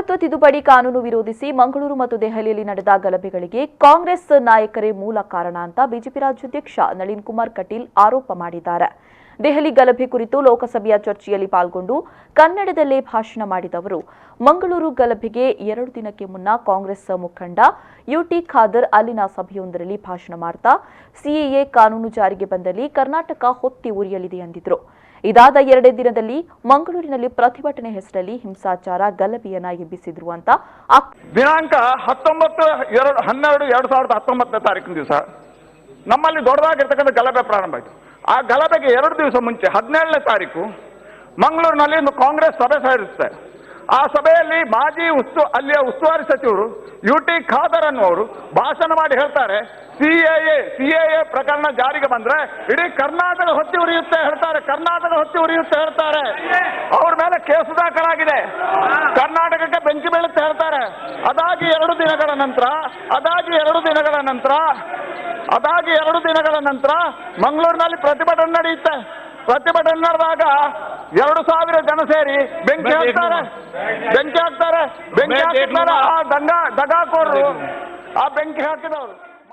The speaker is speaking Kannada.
ಪೌರತ್ವ ತಿದ್ದುಪಡಿ ಕಾನೂನು ವಿರೋಧಿಸಿ ಮಂಗಳೂರು ಮತ್ತು ದೆಹಲಿಯಲ್ಲಿ ನಡೆದ ಗಲಭೆಗಳಿಗೆ ಕಾಂಗ್ರೆಸ್ ನಾಯಕರೇ ಮೂಲ ಕಾರಣ ಅಂತ ಬಿಜೆಪಿ ರಾಜ್ಯಾಧ್ಯಕ್ಷ nalinkumarkateel ಆರೋಪ ಮಾಡಿದ್ದಾರೆ. ದೆಹಲಿ ಗಲಭೆ ಕುರಿತು ಲೋಕಸಭೆಯ ಚರ್ಚೆಯಲ್ಲಿ ಪಾಲ್ಗೊಂಡು ಕನ್ನಡದಲ್ಲೇ ಭಾಷಣ ಮಾಡಿದ ಅವರು, ಮಂಗಳೂರು ಗಲಭೆಗೆ 2 ದಿನಕ್ಕೆ ಮುನ್ನ ಕಾಂಗ್ರೆಸ್ ಮುಖಂಡ ಯುಟಿ ಖಾದರ್ ಅಲ್ಲಿನ ಸಭೆಯೊಂದರಲ್ಲಿ ಭಾಷಣ ಮಾಡ್ತಾ ಸಿಎಎ ಕಾನೂನು ಜಾರಿಗೆ ಬಂದಲ್ಲಿ ಕರ್ನಾಟಕ ಹೊತ್ತಿ ಉರಿಯಲಿದೆ ಎಂದಿದ್ರು. ಇದಾದ 2 ದಿನದಲ್ಲಿ ಮಂಗಳೂರಿನಲ್ಲಿ ಪ್ರತಿಭಟನೆ ಹೆಸರಲ್ಲಿ ಹಿಂಸಾಚಾರ ಗಲಭೆಯನ್ನ ಎಬ್ಬಿಸಿದ್ರು ಅಂತ ದಿನಾಂಕ 19/12/2019 ತಾರೀಕಿನ ದಿವಸ ನಮ್ಮಲ್ಲಿ ದೊಡ್ಡದಾಗಿರ್ತಕ್ಕಂಥ ಗಲಭೆ ಪ್ರಾರಂಭ ಆಯಿತು. ಆ ಗಲಭೆಗೆ 2 ದಿವಸ ಮುಂಚೆ 17ನೇ ತಾರೀಕು ಮಂಗಳೂರಿನಲ್ಲಿ ಒಂದು ಕಾಂಗ್ರೆಸ್ ಸಭೆ ಸೇರಿಸುತ್ತೆ. ಆ ಸಭೆಯಲ್ಲಿ ಅಲ್ಲಿಯ ಉಸ್ತುವಾರಿ ಸಚಿವರು ಯುಟಿ ಖಾದರ್ ಅನ್ನುವರು ಭಾಷಣ ಮಾಡಿ ಹೇಳ್ತಾರೆ, ಸಿಎಎ ಪ್ರಕರಣ ಜಾರಿಗೆ ಬಂದ್ರೆ ಇಡೀ ಕರ್ನಾಟಕ ಹೊತ್ತಿ ಉರಿಯುತ್ತೆ ಹೇಳ್ತಾರೆ. ಅವ್ರ ಮೇಲೆ ಕೇಸು ದಾಖಲಾಗಿದೆ, ಕರ್ನಾಟಕಕ್ಕೆ ಬೆಂಕಿ ಬೀಳುತ್ತೆ ಹೇಳ್ತಾರೆ. ಅದಾಗಿ 2 ದಿನಗಳ ನಂತರ ಮಂಗಳೂರಿನಲ್ಲಿ ಪ್ರತಿಭಟನೆ ನಡೆಯುತ್ತೆ. ಪ್ರತಿಭಟನೆ ನಡೆದಾಗ 2,000 ಜನ ಸೇರಿ ಬೆಂಕಿ ಹಾಕ್ತಾರೆ. ಆ ದಗಾಕೋರರು ಆ ಬೆಂಕಿ ಹಾಕಿದವರು